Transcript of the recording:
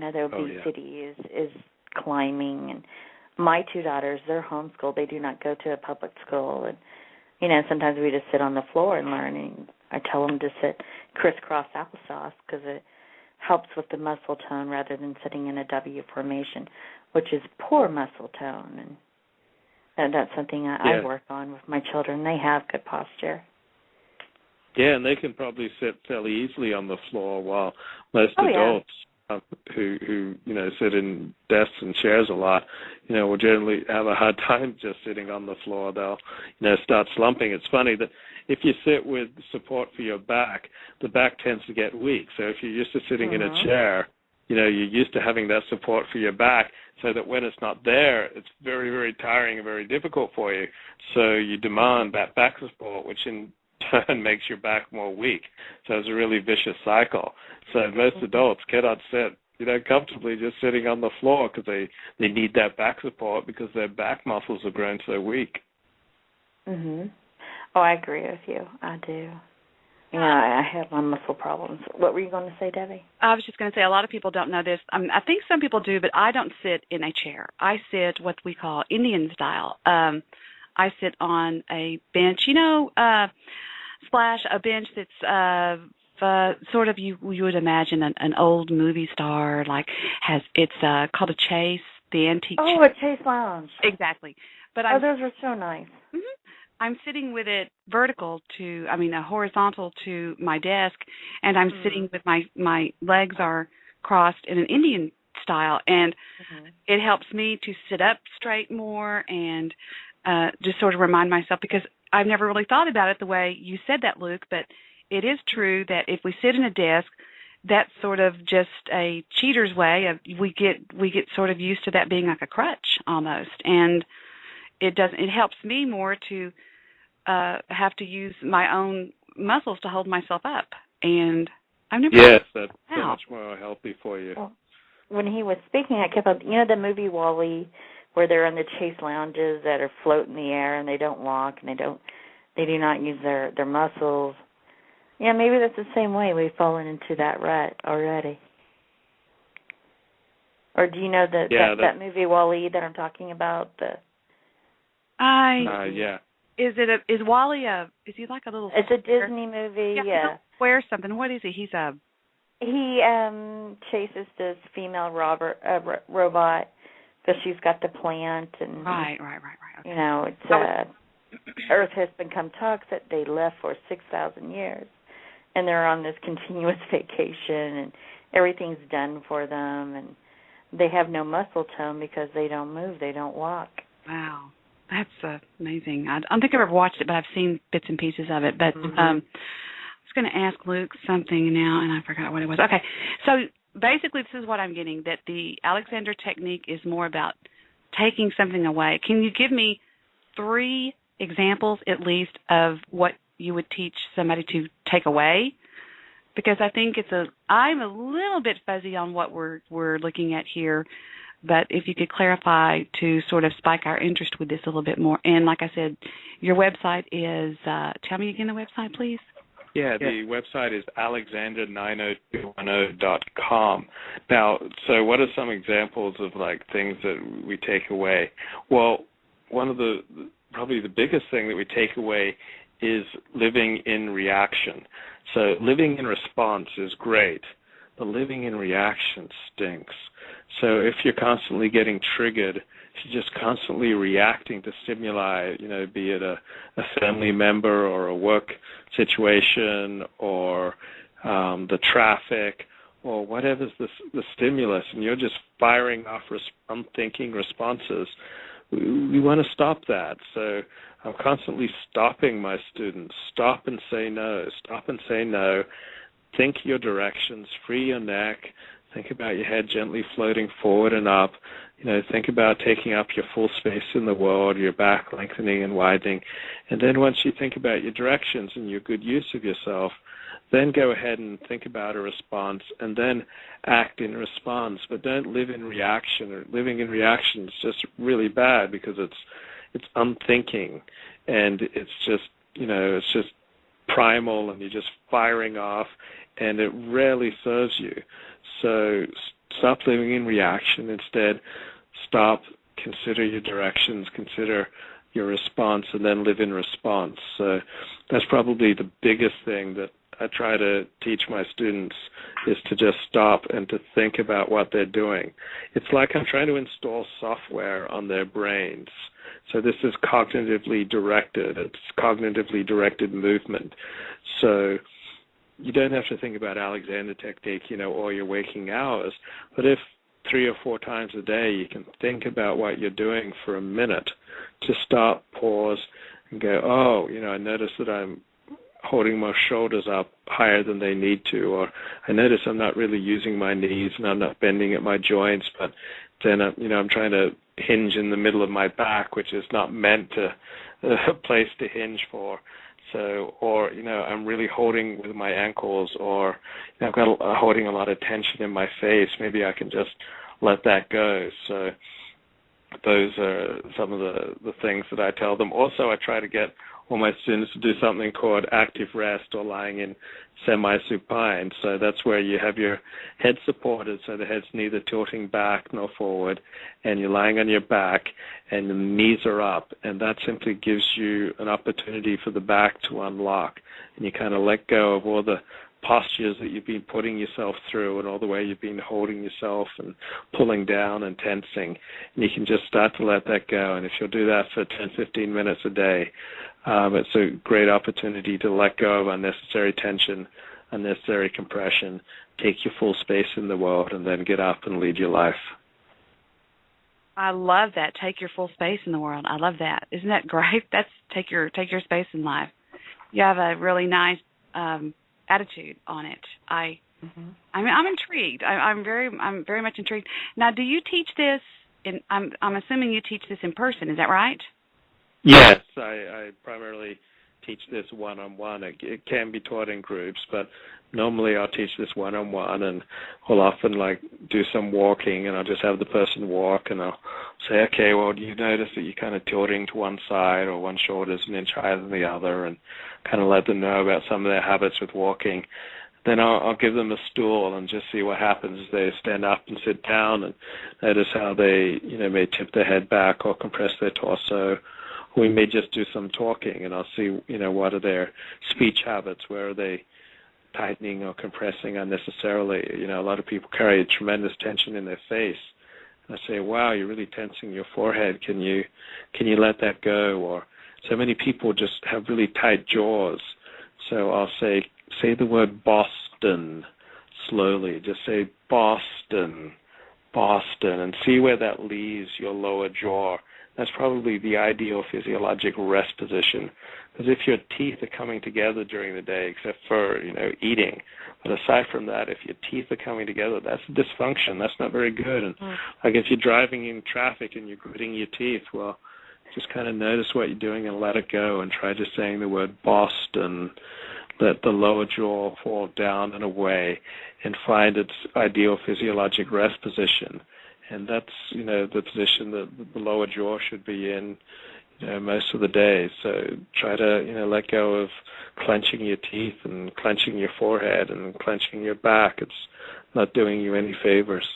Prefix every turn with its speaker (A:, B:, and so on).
A: The obesity is climbing. And my two daughters, they're homeschooled. They do not go to a public school. And, sometimes we just sit on the floor and learn. And I tell them to sit crisscross applesauce because it helps with the muscle tone rather than sitting in a W formation, which is poor muscle tone. And that's something I work on with my children. They have good posture.
B: Yeah, and they can probably sit fairly easily on the floor, while most adults who sit in desks and chairs a lot, will generally have a hard time just sitting on the floor. They'll, start slumping. It's funny that if you sit with support for your back, the back tends to get weak. So if you're used to sitting in a chair, you're used to having that support for your back, so that when it's not there, it's very, very tiring and very difficult for you. So you demand that back support, which in turn makes your back more weak. So it's a really vicious cycle. So most adults cannot sit, comfortably just sitting on the floor because they need that back support because their back muscles have grown so weak.
A: Mhm. Oh, I agree with you. I do. I have my muscle problems. What were you going to say, Debbie?
C: I was just going to say a lot of people don't know this. I think some people do, but I don't sit in a chair. I sit what we call Indian style. I sit on a bench, Splash, a bench that's sort of you would imagine an old movie star, it's called a chaise, the antique.
A: Oh, a chaise lounge.
C: Exactly. But
A: those are so nice.
C: Mm-hmm. I'm sitting with it horizontal to my desk, and I'm sitting with my legs are crossed in an Indian style, and it helps me to sit up straight more and just sort of remind myself, because I've never really thought about it the way you said that, Luke, but it is true that if we sit in a desk, that's sort of just a cheater's way of we get sort of used to that being like a crutch almost, and it helps me more to have to use my own muscles to hold myself up, and I've never.
B: Yes, that's so much more healthy for you.
A: Well, when he was speaking, I kept up. The movie WALL-E, where they're in the chase lounges that are floating in the air and they don't walk and they do not use their muscles. Yeah, maybe that's the same way we've fallen into that rut already. Or do you know that movie WALL-E that I'm talking about?
B: Yeah.
C: Is WALL-E is he like a little?
A: It's a Disney movie. Yeah.
C: Where something? What is he? He
A: chases this female robot because she's got the plant and
C: right. Okay.
A: It's Earth has become toxic. They left for 6,000 years, and they're on this continuous vacation, and everything's done for them, and they have no muscle tone because they don't move, they don't walk.
C: Wow. That's amazing. I don't think I've ever watched it, but I've seen bits and pieces of it. But I was going to ask Luke something now, and I forgot what it was. Okay, so basically this is what I'm getting, that the Alexander technique is more about taking something away. Can you give me 3 examples, at least, of what you would teach somebody to take away? Because I think I'm a little bit fuzzy on what we're looking at here. But if you could clarify to sort of spike our interest with this a little bit more. And like I said, your website is, tell me again the website, please.
B: Yeah, the website is alexander90210.com. Now, so what are some examples of things that we take away? Well, one of probably the biggest thing that we take away is living in reaction. So living in response is great, but living in reaction stinks. So if you're constantly getting triggered, if you're just constantly reacting to stimuli, be it a family member or a work situation or the traffic or whatever's the stimulus, and you're just firing off unthinking responses, we want to stop that. So I'm constantly stopping my students. Stop and say no. Stop and say no. Think your directions. Free your neck. Think about your head gently floating forward and up. Think about taking up your full space in the world, your back lengthening and widening. And then once you think about your directions and your good use of yourself, then go ahead and think about a response and then act in response. But don't live in reaction. Living in reaction is just really bad because it's unthinking, and it's just primal, and you're just firing off, and it rarely serves you. So stop living in reaction. Instead, stop, consider your directions, consider your response, and then live in response. So that's probably the biggest thing that I try to teach my students, is to just stop and to think about what they're doing. It's like I'm trying to install software on their brains. So this is cognitively directed. It's cognitively directed movement. So you don't have to think about Alexander technique, all your waking hours. But if 3 or 4 times a day you can think about what you're doing for a minute, to stop, pause, and go, I notice that I'm holding my shoulders up higher than they need to, or I notice I'm not really using my knees and I'm not bending at my joints, but then I'm trying to hinge in the middle of my back, which is not meant to a place to hinge for. So, or I'm really holding with my ankles, or I've got holding a lot of tension in my face. Maybe I can just let that go. So those are some of the things that I tell them. Also, I try to get all my students to do something called active rest, or lying in semi-supine. So that's where you have your head supported, so the head's neither tilting back nor forward, and you're lying on your back, and the knees are up, and that simply gives you an opportunity for the back to unlock, and you kind of let go of all the postures that you've been putting yourself through, and all the way you've been holding yourself and pulling down and tensing, and you can just start to let that go. And if you'll do that for 10, 15 minutes a day, it's a great opportunity to let go of unnecessary tension, unnecessary compression, take your full space in the world, and then get up and lead your life.
C: I love that. Take your full space in the world. I love that. Isn't that great? That's take your space in life. You have a really nice attitude on it. I'm intrigued. I'm very much intrigued. Now, do you teach this I'm assuming you teach this in person, is that right?
B: Yes, I primarily teach this one-on-one. It can be taught in groups, but normally I'll teach this one-on-one, and I'll often do some walking, and I'll just have the person walk, and I'll say, okay, well, do you notice that you're kind of tilting to one side, or one shoulder's an inch higher than the other, and kind of let them know about some of their habits with walking. Then I'll give them a stool and just see what happens as they stand up and sit down, and notice how they, may tip their head back or compress their torso. We may just do some talking, and I'll see, what are their speech habits, where are they tightening or compressing unnecessarily. A lot of people carry a tremendous tension in their face. And I say, wow, you're really tensing your forehead. Can you let that go? Or so many people just have really tight jaws. So I'll say the word Boston slowly. Just say Boston, Boston, and see where that leaves your lower jaw. That's probably the ideal physiologic rest position. Because if your teeth are coming together during the day, except for, eating, but aside from that, if your teeth are coming together, that's a dysfunction. That's not very good. And if you're driving in traffic and you're gritting your teeth, well, just kind of notice what you're doing and let it go, and try just saying the word Boston. Let the lower jaw fall down and away, and find its ideal physiologic rest position. And that's, the position that the lower jaw should be in, most of the day. So try to, let go of clenching your teeth and clenching your forehead and clenching your back. It's not doing you any favors.